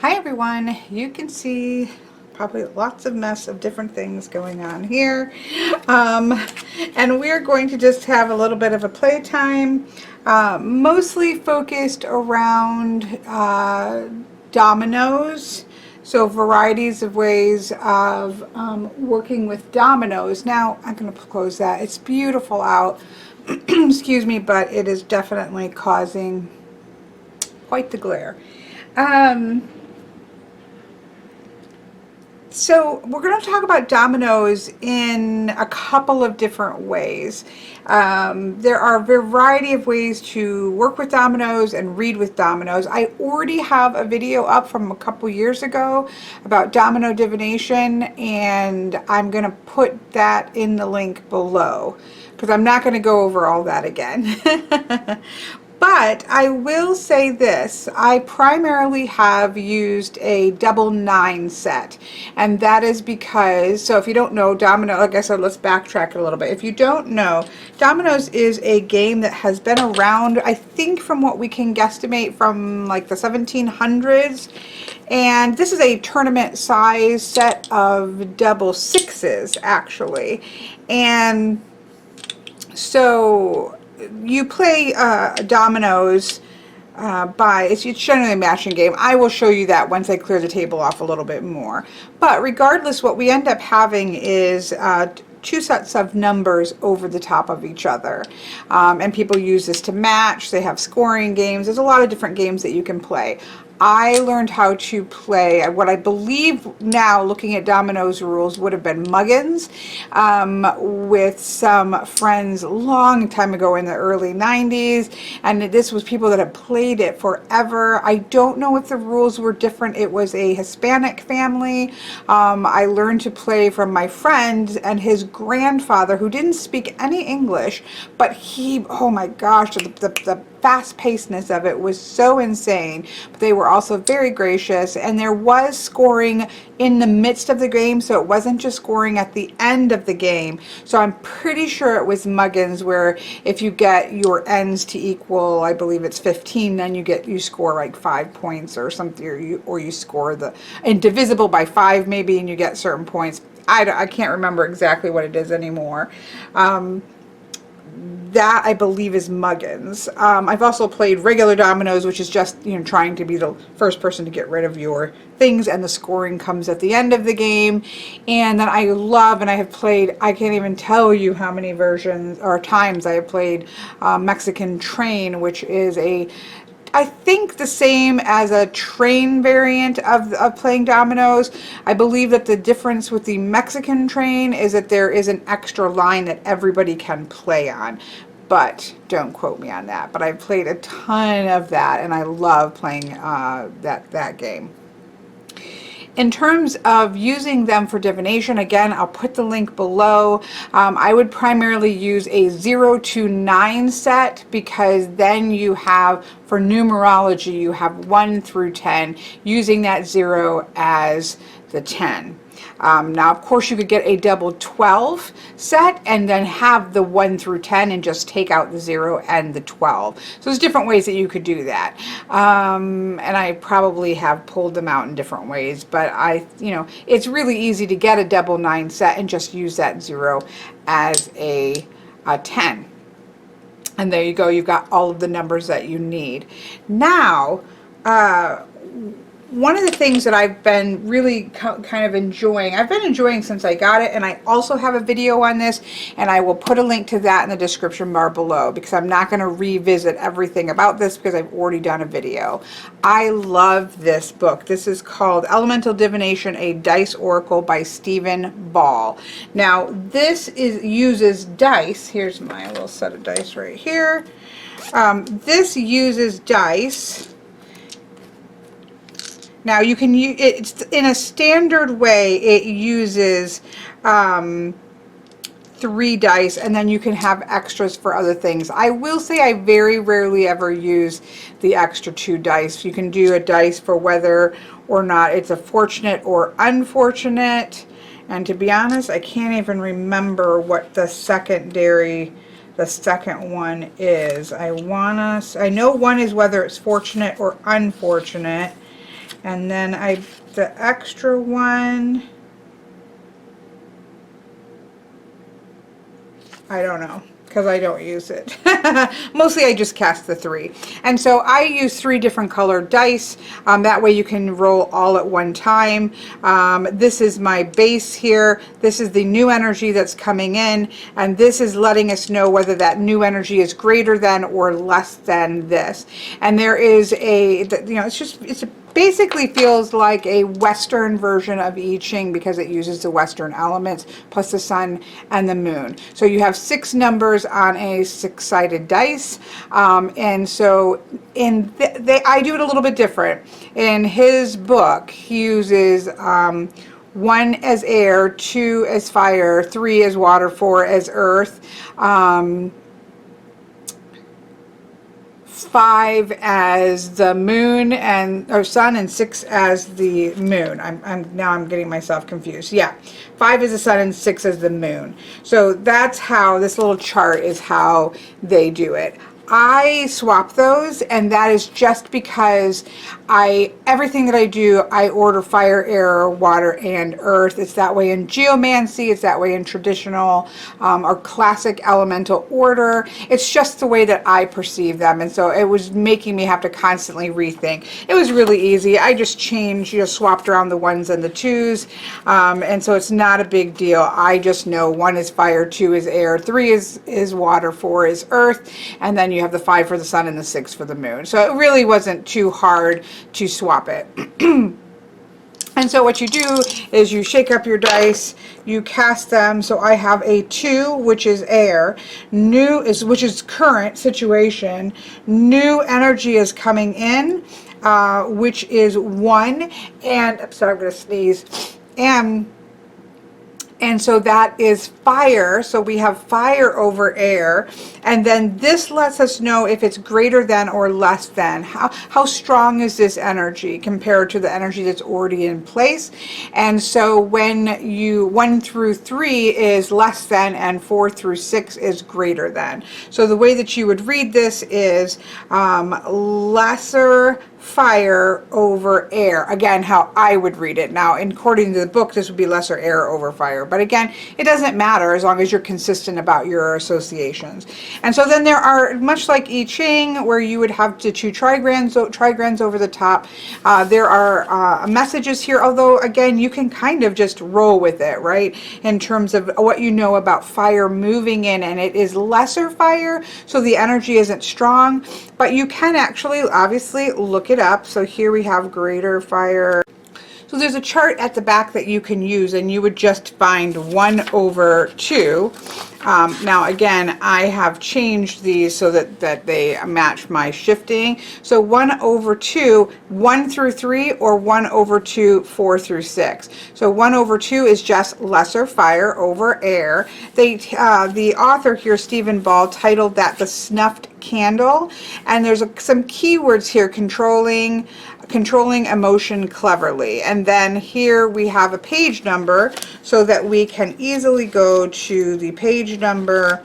Hi everyone, you can see probably lots of mess of different things going on here. And we're going to just have a little bit of a playtime, mostly focused around dominoes. So varieties of ways of working with dominoes. Now I'm going to close that. It's beautiful out, excuse me, but it is definitely causing quite the glare. Um, So we're going to talk about dominoes in a couple of different ways. There are a variety of ways to work with dominoes and read with dominoes. I already have a video up from a couple years ago about domino divination, and I'm going to put that in the link below because I'm not going to go over all that again. But I will say this, I primarily have used a double 9 set, and that is because, so if you don't know, Domino, like I said, let's backtrack a little bit. If you don't know, Dominoes is a game that has been around, I think from what we can guesstimate, from like the 1700s, and this is a tournament size set of double sixes actually, and so you play dominoes it's generally a matching game. I will show you that once I clear the table off a little bit more. But regardless, what we end up having is two sets of numbers over the top of each other. And people use this to match. They have scoring games. There's a lot of different games that you can play. I learned how to play what I believe now, looking at dominoes rules, would have been Muggins with some friends a long time ago in the early 90s, and this was people that had played it forever. I don't know if the rules were different. It was a Hispanic family. I learned to play from my friend and his grandfather, who didn't speak any English, but he, oh my gosh, the fast-pacedness of it was so insane. But they were also very gracious, and there was scoring in the midst of the game, so it wasn't just scoring at the end of the game. So I'm pretty sure it was Muggins, where if you get your ends to equal, I believe it's 15, then you score like 5 points or something, or you score the indivisible by 5 maybe, and you get certain points. I can't remember exactly what it is anymore. That I believe is Muggins. I've also played regular dominoes, which is just, trying to be the first person to get rid of your things, and the scoring comes at the end of the game. And then I love, and I have played, I can't even tell you how many versions or times I have played Mexican Train, which is I think the same as a train variant of playing dominoes. I believe that the difference with the Mexican Train is that there is an extra line that everybody can play on. But don't quote me on that. But I've played a ton of that, and I love playing that game. In terms of using them for divination, again, I'll put the link below. I would primarily use a 0 to 9 set, because then you have, for numerology, you have 1 through 10, using that 0 as the 10. Now, of course, you could get a double 12 set and then have the 1 through 10 and just take out the 0 and the 12. So there's different ways that you could do that. And I probably have pulled them out in different ways, but it's really easy to get a double 9 set and just use that 0 as a 10. And there you go. You've got all of the numbers that you need. Now, one of the things that I've been really kind of enjoying, I've been enjoying since I got it, and I also have a video on this, and I will put a link to that in the description bar below, because I'm not going to revisit everything about this because I've already done a video. I love this book. This is called Elemental Divination, a Dice Oracle by Stephen Ball. Now, this uses dice. Here's my little set of dice right here. This uses dice. Now you can use it's in a standard way. It uses 3 dice, and then you can have extras for other things. I will say I very rarely ever use the extra 2 dice. You can do a dice for whether or not it's a fortunate or unfortunate. And to be honest, I can't even remember what the second one is. I know one is whether it's fortunate or unfortunate. And then the extra one, I don't know, because I don't use it. Mostly I just cast the 3. And so I use 3 different colored dice. That way you can roll all at one time. This is my base here. This is the new energy that's coming in. And this is letting us know whether that new energy is greater than or less than this. And there is it's basically feels like a Western version of I Ching because it uses the Western elements plus the sun and the moon. So you have 6 numbers on a 6-sided dice. And so I do it a little bit different. In his book, he uses 1 as air, 2 as fire, 3 as water, 4 as earth, 5 as the moon or sun, and 6 as the moon. I'm getting myself confused. Yeah, 5 is the sun and 6 as the moon. So that's how this little chart is how they do it. I swap those, and that is just because everything that I do, I order fire, air, water, and earth. It's that way in geomancy, it's that way in traditional or classic elemental order. It's just the way that I perceive them, and so it was making me have to constantly rethink. It was really easy. I just swapped around the 1s and the 2s, and so it's not a big deal. I just know 1 is fire, 2 is air, 3 is water, 4 is earth, and then you have the 5 for the sun and the 6 for the moon. So it really wasn't too hard to swap it. And so what you do is you shake up your dice, you cast them. So I have a 2, which is air, which is current situation. New energy is coming in, which is 1, and I'm sorry, I'm going to sneeze. And so that is fire. So we have fire over air. And then this lets us know if it's greater than or less than. How strong is this energy compared to the energy that's already in place? And so when 1 through 3 is less than and 4 through 6 is greater than. So the way that you would read this is lesser fire over air. Again, how I would read it. Now, according to the book, this would be lesser air over fire. But again, it doesn't matter as long as you're consistent about your associations. And so then there are, much like I Ching, where you would have to choose trigrams over the top. There are messages here, although again, you can kind of just roll with it, right? In terms of what you know about fire moving in, and it is lesser fire, so the energy isn't strong, but you can actually obviously look it up. So here we have greater fire. So there's a chart at the back that you can use, and you would just find 1 over 2. Now again, I have changed these so that they match my shifting. So 1 over 2, 1 through 3, or 1 over 2, 4 through 6. So 1 over 2 is just lesser fire over air. The author here, Stephen Ball, titled that The Snuffed Candle, and there's some keywords here: controlling emotion cleverly. And then here we have a page number so that we can easily go to the page number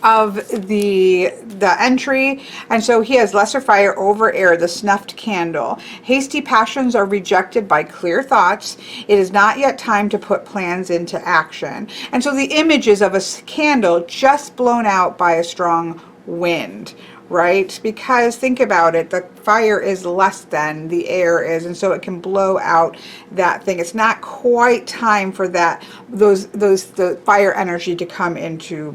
of the entry. And so he has lesser fire over air, the snuffed candle. Hasty passions are rejected by clear thoughts. It is not yet time to put plans into action. And so the images of a candle just blown out by a strong wind, right? Because think about it, the fire is less than the air is, and so it can blow out that thing. It's not quite time for the fire energy to come into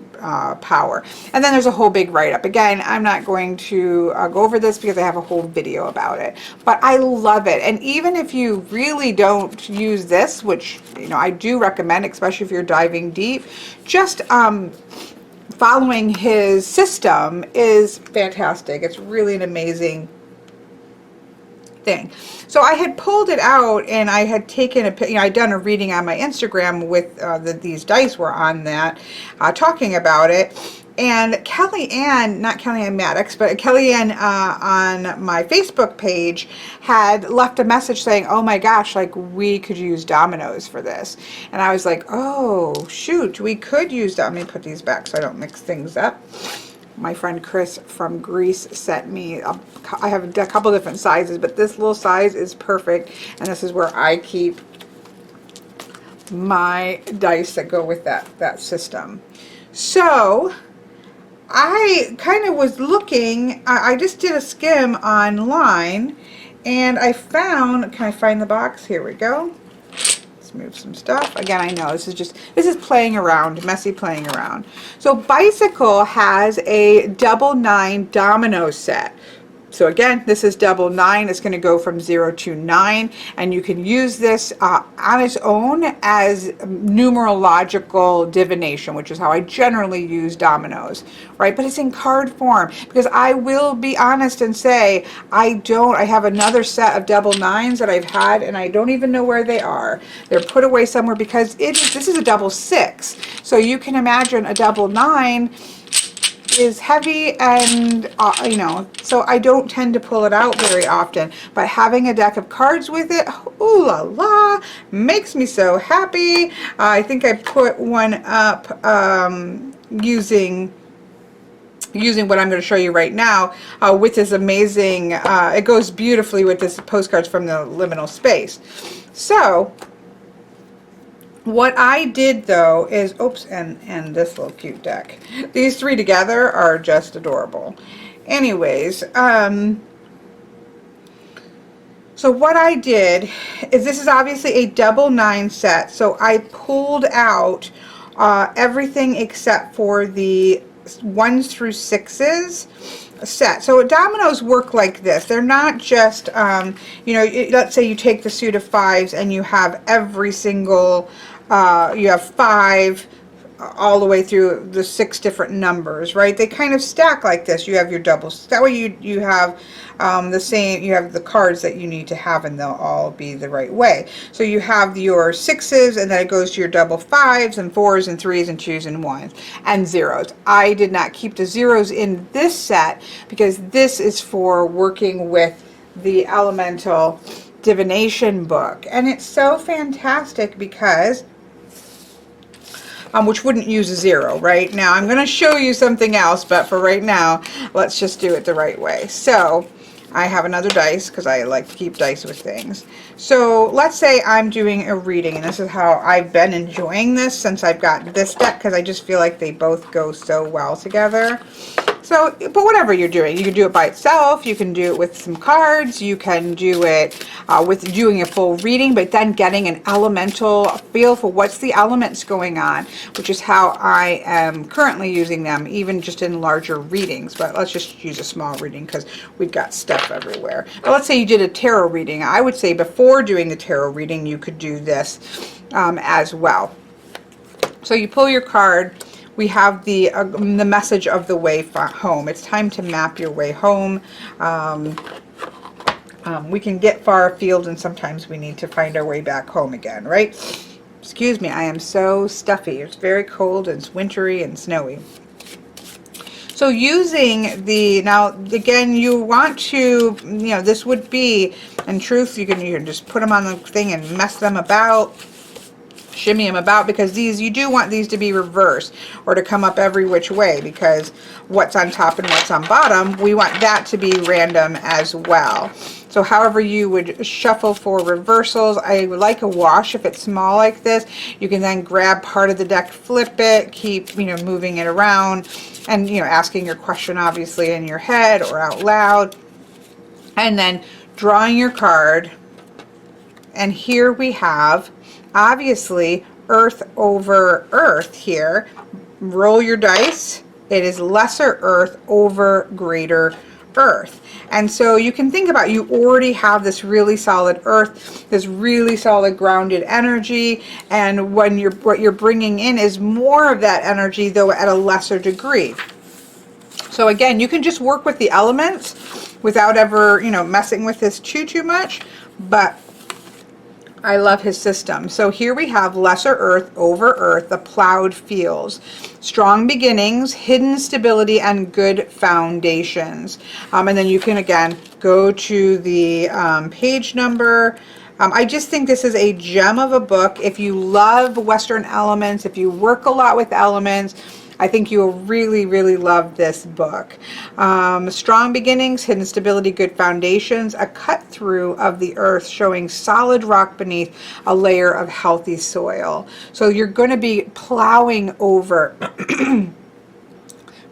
power. And then there's a whole big write-up. Again, I'm not going to go over this because I have a whole video about it, but I love it. And even if you really don't use this, which I do recommend, especially if you're diving deep, just following his system is fantastic. It's really an amazing thing. So I had pulled it out, and I had taken I'd done a reading on my Instagram with these dice were on that, talking about it. And Kellyanne, not Kellyanne Maddox, but Kellyanne on my Facebook page had left a message saying, oh my gosh, like we could use Dominoes for this. And I was like, oh shoot, we could use that. Let me put these back so I don't mix things up. My friend Chris from Greece sent me, I have a couple different sizes, but this little size is perfect. And this is where I keep my dice that go with that system. So I kind of was looking, I just did a skim online, and I found, can I find the box? Here we go. Let's move some stuff. Again, I know this is playing around, messy playing around. So Bicycle has a double 9 domino set. So again, this is double 9. It's going to go from 0 to 9, and you can use this on its own as numerological divination, which is how I generally use dominoes, right? But it's in card form, because I will be honest and say I have another set of double 9s that I've had, and I don't even know where they are. They're put away somewhere, because this is a double 6. So you can imagine a double 9 is heavy, and you know, so I don't tend to pull it out very often, but having a deck of cards with it, ooh la la, makes me so happy. I think I put one up using what I'm going to show you right now with this amazing, it goes beautifully with this postcards from the Liminal space. So what I did though is, oops, and this little cute deck. These three together are just adorable. Anyways, so what I did is, this is obviously a double 9 set. So I pulled out everything except for the 1s through 6s set. So dominoes work like this. They're not just, you know, let's say you take the suit of 5s and you have every single, you have 5 all the way through the 6 different numbers, right? They kind of stack like this. You have your doubles. That way you have the same, you have the cards that you need to have, and they'll all be the right way. So you have your 6s, and then it goes to your double 5s and 4s and 3s and 2s and 1s and 0s. I did not keep the 0s in this set because this is for working with the Elemental Divination book, and it's so fantastic because which wouldn't use a 0 right now. I'm going to show you something else, but for right now, let's just do it the right way. So I have another dice because I like to keep dice with things. So let's say I'm doing a reading, and this is how I've been enjoying this since I've got this deck, because I just feel like they both go so well together. So, but whatever you're doing, you can do it by itself, you can do it with some cards, you can do it with doing a full reading, but then getting an elemental feel for what's the elements going on, which is how I am currently using them, even just in larger readings. But let's just use a small reading because we've got stuff everywhere. But let's say you did a tarot reading. I would say before doing the tarot reading, you could do this as well. So you pull your card. We have the message of the way home. It's time to map your way home. We can get far afield, and sometimes we need to find our way back home again, right? Excuse me, I am so stuffy. It's very cold, and it's wintry and snowy. So using the, now again, you want to, you know, this would be, in truth, you can just put them on the thing and mess them about, shimmy them about, because these, you do want these to be reversed or to come up every which way, because what's on top and what's on bottom, we want that to be random as well. So however you would shuffle for reversals, I would like a wash if it's small like this. You can then grab part of the deck, flip it, keep, you know, moving it around, and, you know, asking your question obviously in your head or out loud, and then drawing your card. And here we have obviously earth over earth here. Roll your dice. It is lesser earth over greater earth. And so you can think about, you already have this really solid earth, this really solid grounded energy, and when what you're bringing in is more of that energy, though at a lesser degree. So again, you can just work with the elements without ever, you know, messing with this too much, but I love his system. So here we have lesser earth over earth, the plowed fields, strong beginnings, hidden stability, and good foundations. And then you can again go to the page number. I just think this is a gem of a book. If you love Western elements, if you work a lot with elements, I think you'll really, really love this book. Strong beginnings, hidden stability, good foundations, a cut through of the earth showing solid rock beneath a layer of healthy soil. So you're going to be plowing over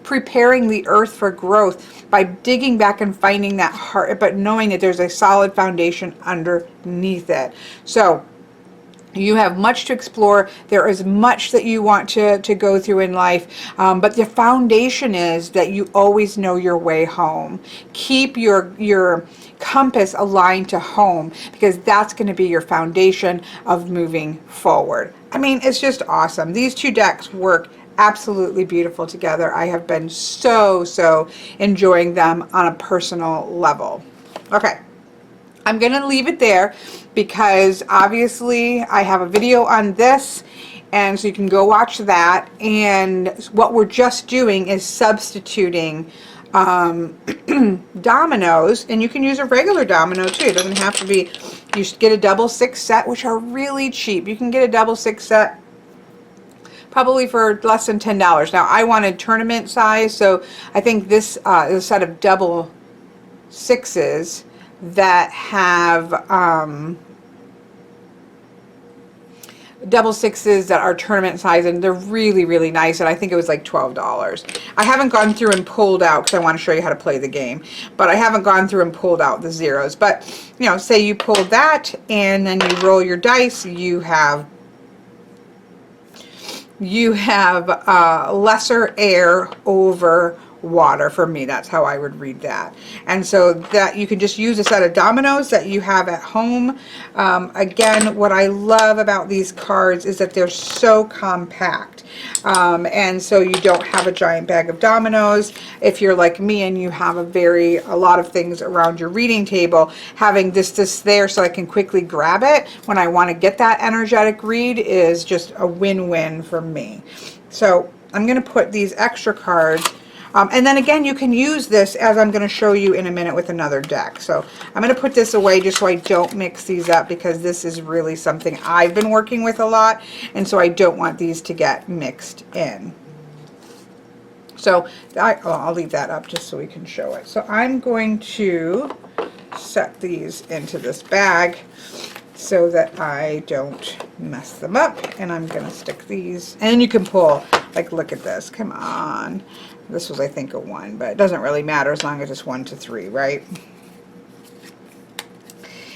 preparing the earth for growth by digging back and finding that heart, but knowing that there's a solid foundation underneath it. So you have much to explore. There is much that you want to go through in life, but the foundation is that you always know your way home. Keep your compass aligned to home, because that's going to be your foundation of moving forward. I mean, it's just awesome. These two decks work absolutely beautiful together. I have been so enjoying them on a personal level. Okay, I'm gonna leave it there because obviously I have a video on this, and so you can go watch that. And what we're just doing is substituting dominoes, and you can use a regular domino too. It doesn't have to be, you should get a double 6 set, which are really cheap. You can get a double 6 set probably for less than $10. Now I wanted tournament size, so I think this is a set of double 6s that have double 6s that are tournament size, and they're really nice, and I think it was like $12. I haven't gone through and pulled out, because I want to show you how to play the game, but I haven't gone through and pulled out the zeros. But you know, say you pulled that and then you roll your dice, you have lesser air over water. For me, that's how I would read that. And so that you can just use a set of dominoes that you have at home. Again, what I love about these cards is that they're so compact, and so you don't have a giant bag of dominoes. If you're like me and you have a lot of things around your reading table, having this there so I can quickly grab it when I want to get that energetic read is just a win-win for me. So I'm going to put these extra cards, and then again, you can use this as I'm going to show you in a minute with another deck. So I'm going to put this away just so I don't mix these up, because this is really something I've been working with a lot, and so I don't want these to get mixed in. So I'll leave that up just so we can show it. So I'm going to set these into this bag so that I don't mess them up, and I'm going to stick these, and you can pull, like, look at this, come on. This was, I think, a 1, but it doesn't really matter as long as it's 1 to 3, right?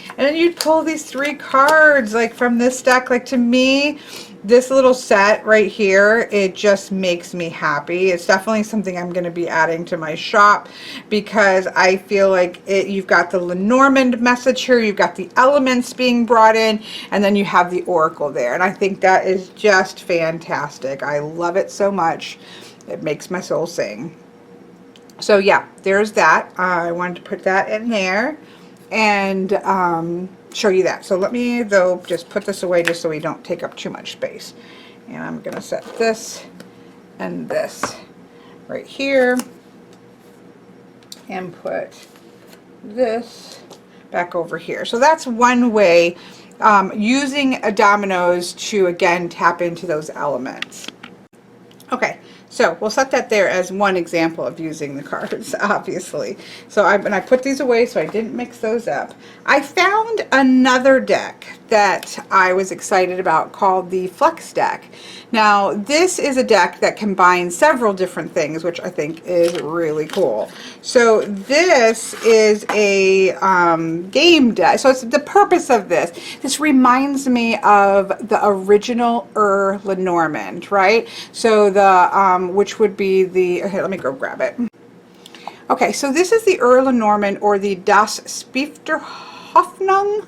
And then you'd pull these 3 cards, like, from this deck. Like, to me, this little set right here, it just makes me happy. It's definitely something I'm going to be adding to my shop, because I feel like you've got the Lenormand message here, you've got the elements being brought in, and then you have the oracle there. And I think that is just fantastic. I love it so much. It makes my soul sing. So yeah, there's that. I wanted to put that in there and show you that. So let me, though, just put this away just so we don't take up too much space. And I'm going to set this and this right here and put this back over here. So that's one way, using dominoes to, again, tap into those elements. Okay. So we'll set that there as one example of using the cards, obviously. So I put these away so I didn't mix those up. I found another deck that I was excited about called the Flux deck. Now, this is a deck that combines several different things, which I think is really cool. So this is a game deck. So it's the purpose of this. This reminds me of the original Lenormand, right? So the which would be the, okay, let me go grab it. Okay, so this is the Lenormand, or the Das Hoffnung.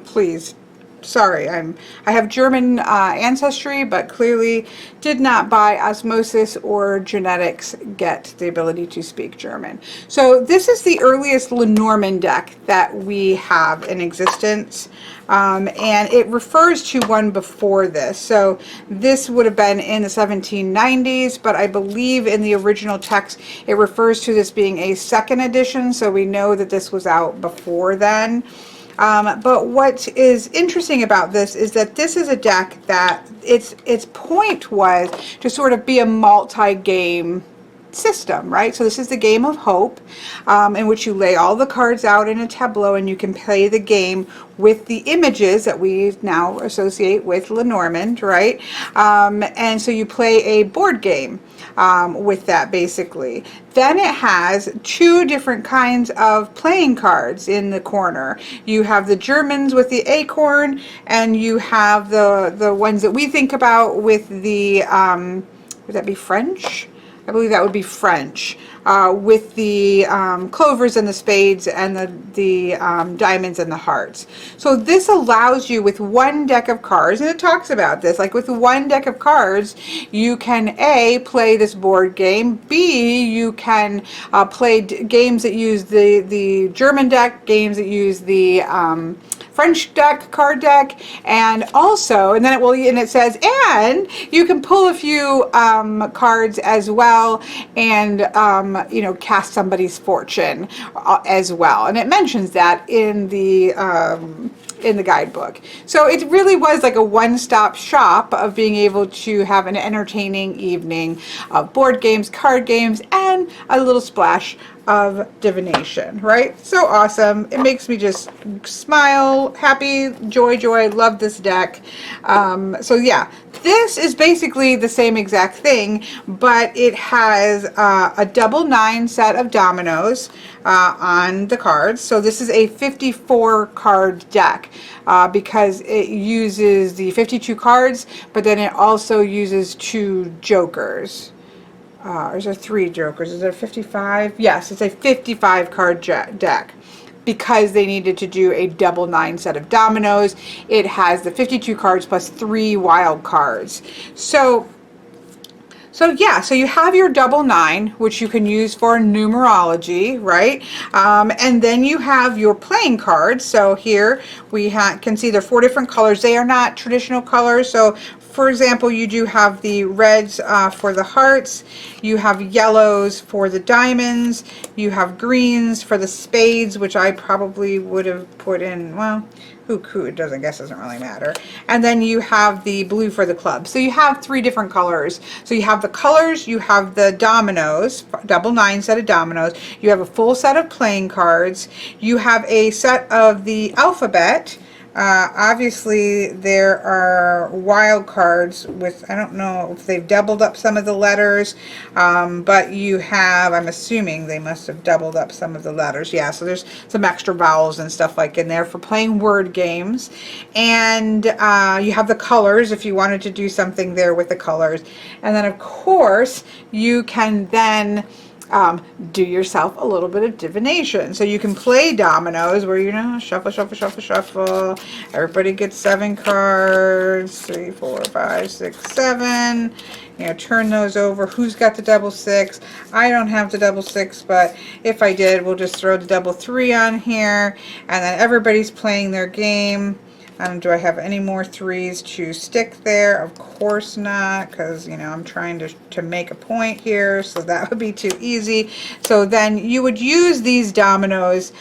Please, sorry, I have German ancestry, but clearly did not by osmosis or genetics get the ability to speak German. So this is the earliest Lenormand deck that we have in existence, and it refers to one before this. So this would have been in the 1790s, but I believe in the original text it refers to this being a second edition, so we know that this was out before then. But what is interesting about this is that this is a deck that its point was to sort of be a multi-game system, right? So this is the game of hope, in which you lay all the cards out in a tableau and you can play the game with the images that we now associate with Lenormand, right? And so you play a board game with that, basically. Then it has two different kinds of playing cards in the corner. You have the Germans with the acorn, and you have the ones that we think about with the would that be French? I believe that would be French, with the clovers and the spades and the diamonds and the hearts. So this allows you, with one deck of cards, and it talks about this, like with one deck of cards, you can A, play this board game, B, you can play games that use the German deck, games that use the French deck, card deck, and also, and then it says, and you can pull a few cards as well, and cast somebody's fortune as well. And it mentions that in the guidebook. So it really was like a one-stop shop of being able to have an entertaining evening of board games, card games, and a little splash of divination, right? So awesome. It makes me just smile, happy, joy, love this deck. So yeah, this is basically the same exact thing, but it has a double 9 set of dominoes on the cards. So this is a 54 card deck because it uses the 52 cards, but then it also uses 2 jokers. Or is there 3 jokers? Is there 55? Yes, it's a 55 card deck. Because they needed to do a double 9 set of dominoes, it has the 52 cards plus 3 wild cards. So yeah, so you have your double 9, which you can use for numerology, right? And then you have your playing cards. So here we can see there are 4 different colors. They are not traditional colors. So for example, you do have the reds for the hearts, you have yellows for the diamonds, you have greens for the spades, which I probably would have put in, well, who it doesn't, guess doesn't really matter. And then you have the blue for the club. So you have 3 different colors. So you have the colors, you have the dominoes, double 9 set of dominoes, you have a full set of playing cards, you have a set of the alphabet. Obviously there are wild cards with, I don't know if they've doubled up some of the letters, but you have, I'm assuming they must have doubled up some of the letters. Yeah, so there's some extra vowels and stuff like in there for playing word games. And you have the colors if you wanted to do something there with the colors. And then of course you can then do yourself a little bit of divination. So you can play dominoes where, shuffle, shuffle, shuffle, shuffle. Everybody gets 7 cards, 3, 4, 5, 6, 7. Turn those over. Who's got the double 6? I don't have the double 6, but if I did, we'll just throw the double 3 on here. And then everybody's playing their game. Do I have any more 3s to stick there? Of course not, because I'm trying to make a point here, so that would be too easy. So then you would use these dominoes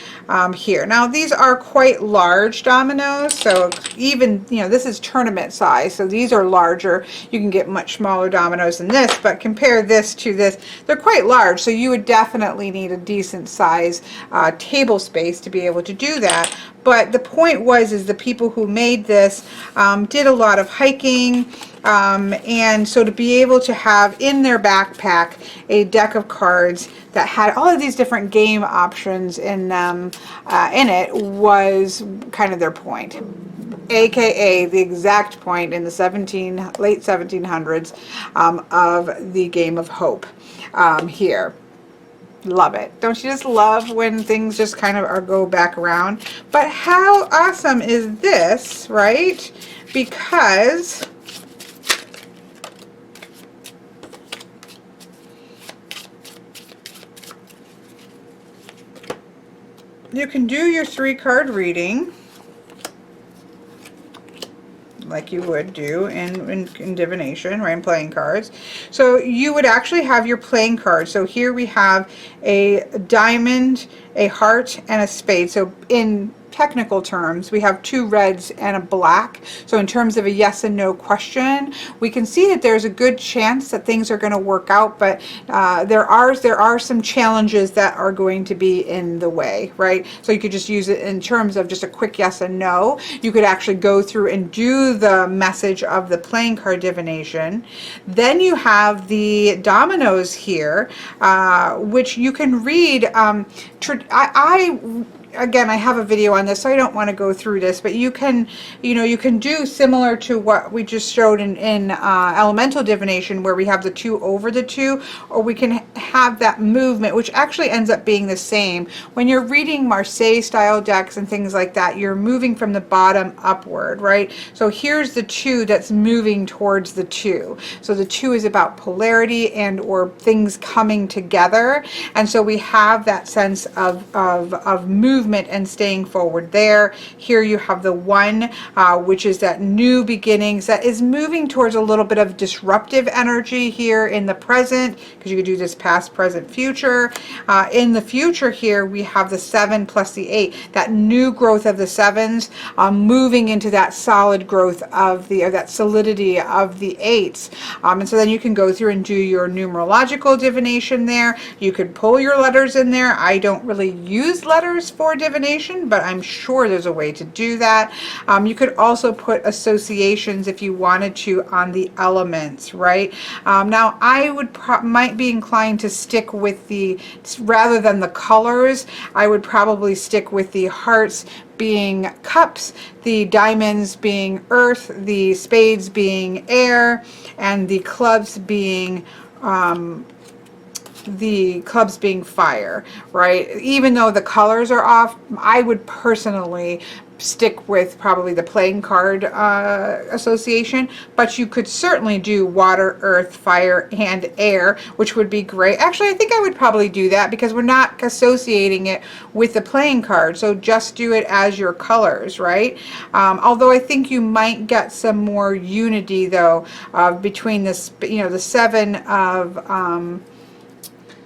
here. Now these are quite large dominoes, so even this is tournament size, so these are larger. You can get much smaller dominoes than this, but compare this to this, they're quite large, so you would definitely need a decent size table space to be able to do that. But the point is the people who made this did a lot of hiking, and so to be able to have in their backpack a deck of cards that had all of these different game options in them, in it, was kind of their point. AKA the exact point in the late 1700s of the game of hope here. Love it. Don't you just love when things just kind of go back around? But how awesome is this, right? Because you can do your 3-card reading like you would do in divination, right, in playing cards. So you would actually have your playing cards. So here we have a diamond, a heart, and a spade. So in technical terms, we have 2 reds and a black. So in terms of a yes and no question, we can see that there's a good chance that things are going to work out, but there are some challenges that are going to be in the way, right? So you could just use it in terms of just a quick yes and no. You could actually go through and do the message of the playing card divination. Then you have the dominoes here, which you can read. Again, I have a video on this, so I don't want to go through this, but you can, you can do similar to what we just showed in elemental divination, where we have the 2 over the 2, or we can have that movement, which actually ends up being the same. When you're reading Marseille style decks and things like that, you're moving from the bottom upward, right? So here's the 2 that's moving towards the 2. So the 2 is about polarity and or things coming together, and so we have that sense of movement and staying forward there. Here you have the 1, which is that new beginnings, that is moving towards a little bit of disruptive energy here in the present, because you could do this past, present, future. In the future here, we have the 7 plus the 8, that new growth of the 7s, moving into that solid growth of that solidity of the 8s. And so then you can go through and do your numerological divination there. You could pull your letters in there. I don't really use letters for divination, but I'm sure there's a way to do that. You could also put associations if you wanted to on the elements, right? Now I might be inclined to stick with rather than the colors, I would probably stick with the hearts being cups, the diamonds being earth, the spades being air, and the clubs being fire, right? Even though the colors are off, I would personally stick with probably the playing card association, but you could certainly do water, earth, fire, and air, which would be great. Actually, I think I would probably do that because we're not associating it with the playing card, so just do it as your colors, right? Although I think you might get some more unity though between the 7 of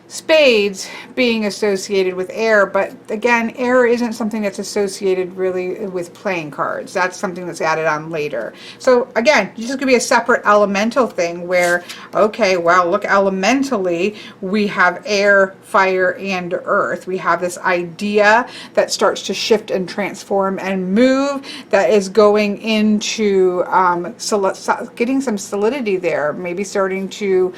spades being associated with air, but again, air isn't something that's associated really with playing cards. That's something that's added on later. So again, this is going to be a separate elemental thing where, okay, well, look, elementally, we have air, fire, and earth. We have this idea that starts to shift and transform and move, that is going into getting some solidity there, maybe starting to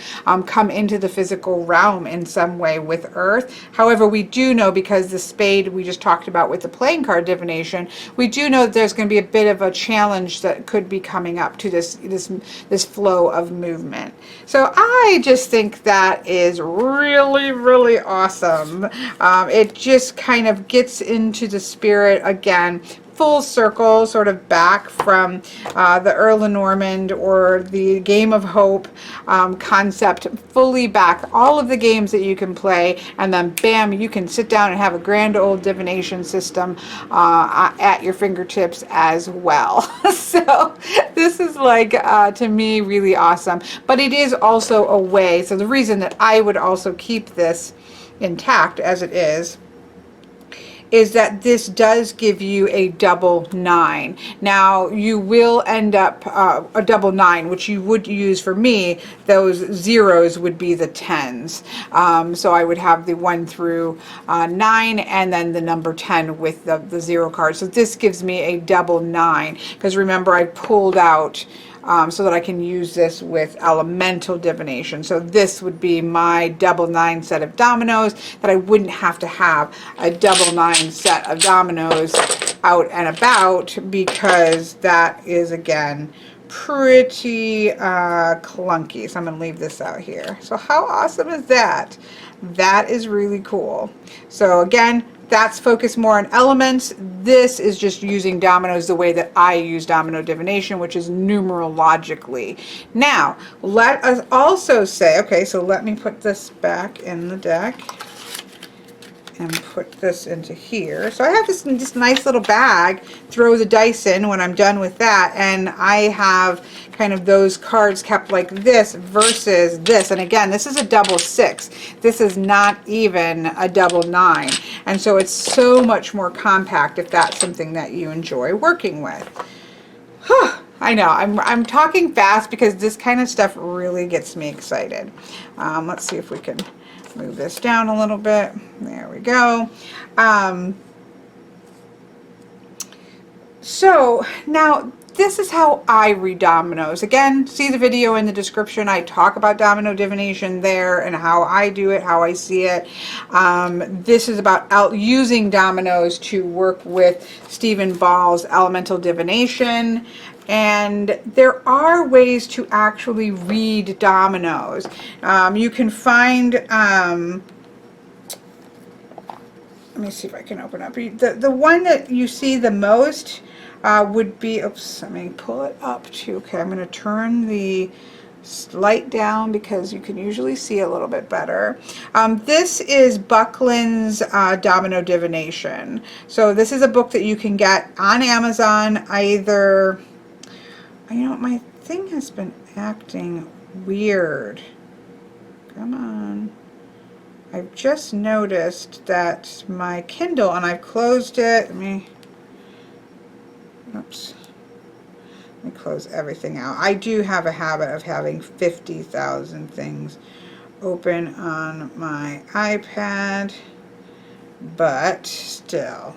come into the physical realm in some way with earth. However, we do know, because the spade we just talked about with the playing card divination, we do know that there's going to be a bit of a challenge that could be coming up to this flow of movement. So I just think that is really, really awesome. It just kind of gets into the spirit again, full circle, sort of back from the Lenormand or the Game of Hope concept, fully back, all of the games that you can play, and then bam, you can sit down and have a grand old divination system at your fingertips as well. So this is like, to me, really awesome. But it is also a way, so the reason that I would also keep this intact as it is that this does give you a double 9. Now you will end up a double 9, which you would use, for me, those zeros would be the 10s. So I would have the 1 through 9 and then the number 10 with the 0 card. So this gives me a double 9, because remember, I pulled out so that I can use this with elemental divination. So this would be my double 9 set of dominoes, that I wouldn't have to have a double 9 set of dominoes out and about, because that is, again, pretty clunky. So I'm going to leave this out here. So how awesome is that? That is really cool. So again, that's focused more on elements. This is just using dominoes the way that I use domino divination, which is numerologically. Now, let us also say, okay, so let me put this back in the deck. and put this into here. So I have this nice little bag, throw the dice in when I'm done with that, and I have kind of those cards kept like this versus this. And again, this is a double 6. This is not even a double 9. And so it's so much more compact if that's something that you enjoy working with. I know, I'm talking fast because this kind of stuff really gets me excited. Let's see if we can move this down a little bit. There we go. So now this is how I read dominoes. Again, see the video in the description. I talk about domino divination there and how I do it, how I see it. This is about using dominoes to work with Stephen Ball's elemental divination. And there are ways to actually read dominoes. You can find, let me see if I can open up. The one that you see the most would be, oops, let me pull it up too. Okay, I'm going to turn the light down because you can usually see a little bit better. This is Buckland's Domino Divination. So this is a book that you can get on Amazon, either... You know, my thing has been acting weird. Come on. I've just noticed that my Kindle, and I've closed it. Oops. Let me close everything out. I do have a habit of having 50,000 things open on my iPad, but still.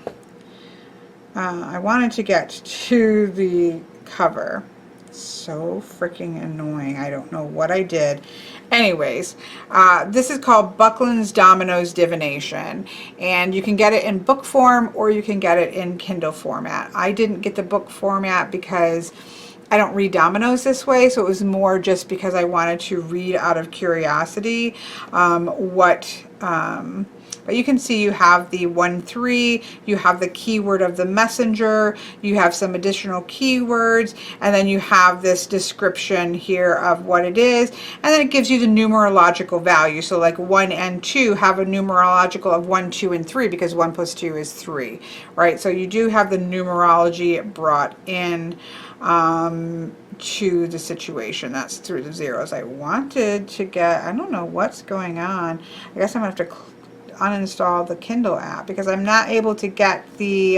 I wanted to get to the cover. So freaking annoying. I don't know what I did. Anyways, this is called Buckland's Dominoes Divination, and you can get it in book form or you can get it in Kindle format. I didn't get the book format because I don't read dominoes this way, so it was more just because I wanted to read out of curiosity but you can see you have the 1-3, you have the keyword of the messenger, you have some additional keywords, and then you have this description here of what it is, and then it gives you the numerological value. So like 1 and 2 have a numerological of 1, 2, and 3 because 1 plus 2 is 3, right? So you do have the numerology brought in to the situation. That's through the zeros. I wanted to get, I don't know what's going on. I guess I'm going to have to uninstall the Kindle app because I'm not able to get the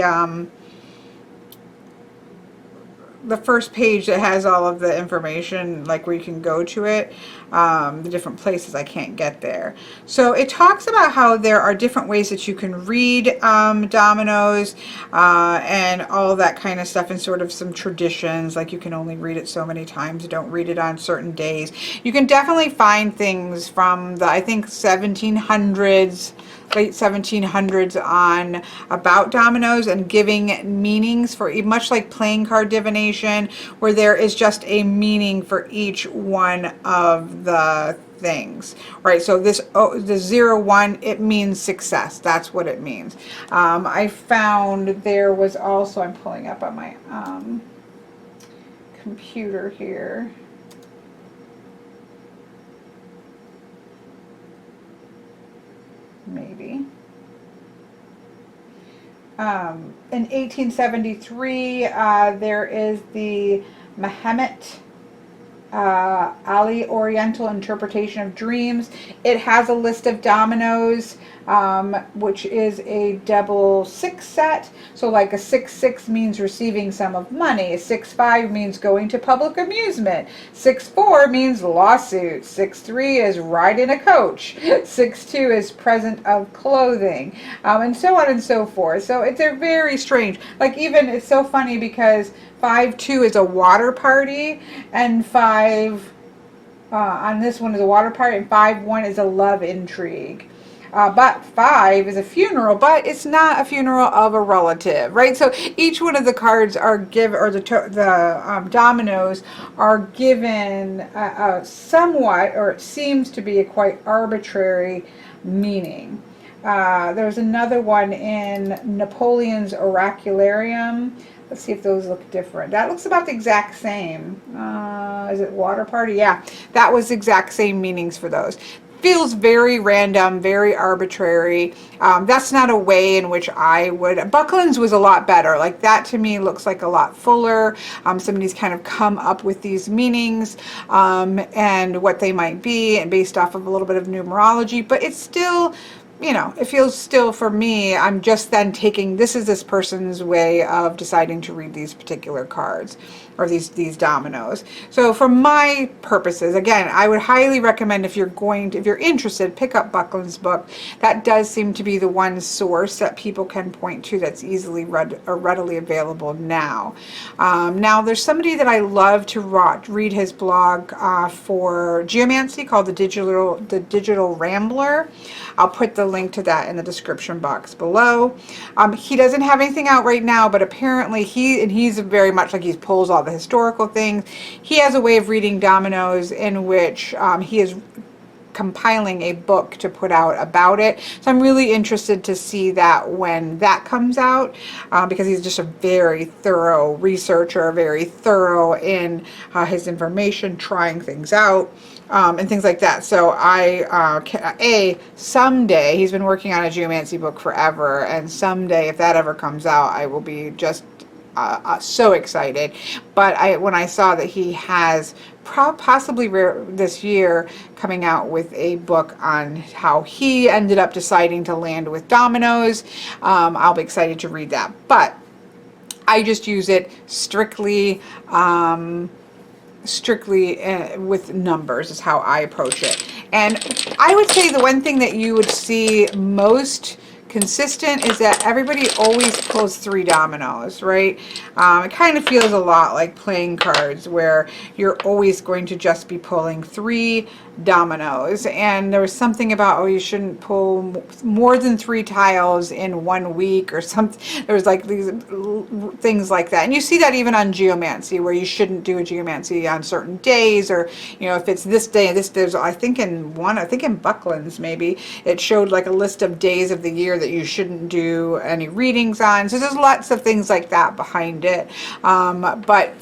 first page that has all of the information, like where you can go to it, the different places. I can't get there. So it talks about how there are different ways that you can read dominoes and all that kind of stuff, and sort of some traditions, like you can only read it so many times, don't read it on certain days. You can definitely find things from the, I think, 1700s, late 1700s on about dominoes and giving meanings for, much like playing card divination, where there is just a meaning for each one of the things, right? So this, the 0-1, it means success. That's what it means. I found there was also, I'm pulling up on my computer here. Maybe. In 1873, there is the Mahomet Ali Oriental Interpretation of Dreams. It has a list of dominoes, which is a double 6 set. So like a 6-6 means receiving sum of money. A 6-5 means going to public amusement. 6-4 means lawsuit. 6-3 is ride in a coach. 6-2 is present of clothing, and so on and so forth. So they're very strange. Like, even, it's so funny because 5-2 is a water party, and 5 on this one is a water party, and 5-1 is a love intrigue. But 5 is a funeral, but it's not a funeral of a relative, right? So each one of the cards are given, or the dominoes are given somewhat, or it seems to be a quite arbitrary meaning. There's another one in Napoleon's Oracularium. Let's see if those look different. That looks about the exact same. Is it water party? Yeah, that was exact same meanings for those. feels very random, very arbitrary. That's not a way in which I would. Buckland's was a lot better. Like that to me looks like a lot fuller. Somebody's kind of come up with these meanings and what they might be, and based off of a little bit of numerology, but it's still, you know, it feels still for me, I'm just then taking, this is this person's way of deciding to read these particular cards or these dominoes. So for my purposes, again, I would highly recommend if you're interested, pick up Buckland's book. That does seem to be the one source that people can point to that's easily read or readily available now. Now there's somebody that I love to read his blog for geomancy called the Digital Rambler. I'll put the link to that in the description box below. He doesn't have anything out right now, but apparently he's very much like he pulls all the historical things. He has a way of reading dominoes in which he is compiling a book to put out about it. So I'm really interested to see that when that comes out, because he's just a very thorough researcher, very thorough in his information, trying things out. And things like that. So someday, he's been working on a geomancy book forever, and someday, if that ever comes out, I will be just so excited. But when I saw that he has possibly this year coming out with a book on how he ended up deciding to land with dominoes, I'll be excited to read that. But I just use it strictly with numbers is how I approach it. And I would say the one thing that you would see most consistent is that everybody always pulls 3 dominoes, right? It kind of feels a lot like playing cards where you're always going to just be pulling 3 dominoes. And there was something about, oh, you shouldn't pull more than 3 tiles in 1 week or something. There was like these things like that. And you see that even on geomancy, where you shouldn't do a geomancy on certain days, or, you know, if it's this day, there's, I think in Buckland's maybe, it showed like a list of days of the year that you shouldn't do any readings on. So there's lots of things like that behind it. But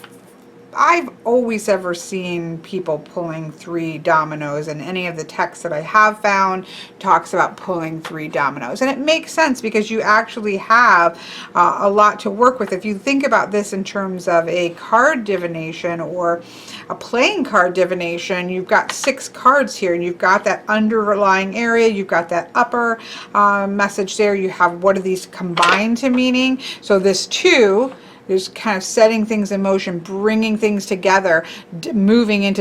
I've always ever seen people pulling 3 dominoes, and any of the texts that I have found talks about pulling 3 dominoes. And it makes sense because you actually have a lot to work with. If you think about this in terms of a card divination or a playing card divination, you've got 6 cards here, and you've got that underlying area, you've got that upper message there, you have what are these combined to meaning. So this 2, there's kind of setting things in motion, bringing things together, continuing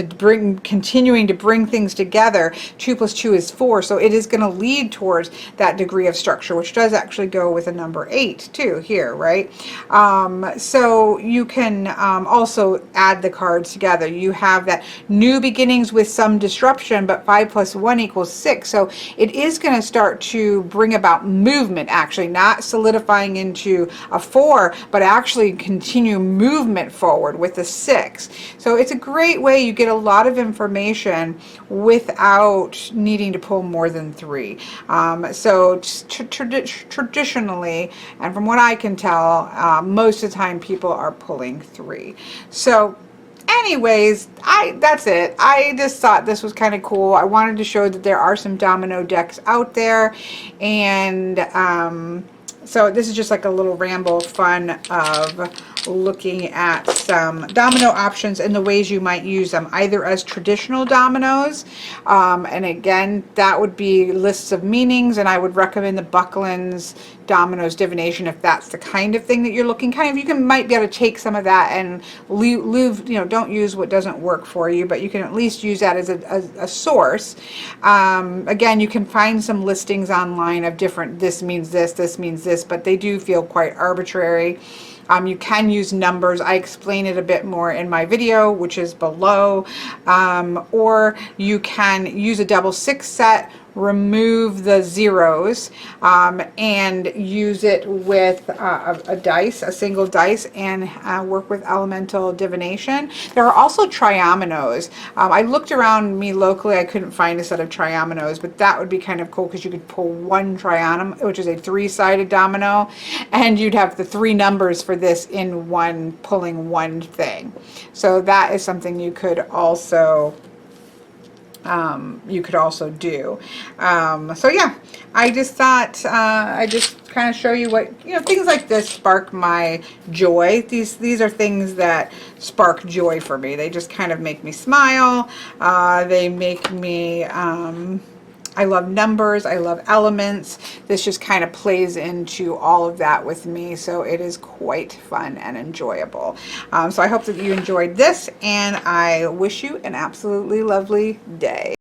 to bring things together. 2 plus 2 is 4, so it is going to lead towards that degree of structure, which does actually go with a number 8 too here, right? So you can also add the cards together. You have that new beginnings with some disruption, but 5 plus 1 equals 6. So it is going to start to bring about movement, actually, not solidifying into a 4, but actually continue movement forward with the 6. So it's a great way. You get a lot of information without needing to pull more than 3. So traditionally, and from what I can tell, most of the time people are pulling 3. So anyways, that's it. I just thought this was kind of cool. I wanted to show that there are some domino decks out there, and so this is just like a little ramble fun of looking at some domino options and the ways you might use them, either as traditional dominoes, and again, that would be lists of meanings, and I would recommend the Buckland's Dominoes Divination if that's the kind of thing that you're looking. Kind of, you might be able to take some of that and leave, you know, don't use what doesn't work for you, but you can at least use that as a source. Again, you can find some listings online of different, this means this means this, but they do feel quite arbitrary. You can use numbers. I explain it a bit more in my video, which is below. Or you can use a double 6 set, remove the zeros, and use it with a single dice, and work with elemental divination. There are also triominoes. I looked around me locally, I couldn't find a set of triominoes, but that would be kind of cool because you could pull 1 triomino, which is a 3-sided domino, and you'd have the 3 numbers for this in one, pulling 1 thing. So that is something you could also you could also do. So yeah, I just thought I just kind of show you what, things like this spark my joy. These are things that spark joy for me. They just kind of make me smile. They make me I love numbers. I love elements. This just kind of plays into all of that with me. So it is quite fun and enjoyable. So I hope that you enjoyed this, and I wish you an absolutely lovely day.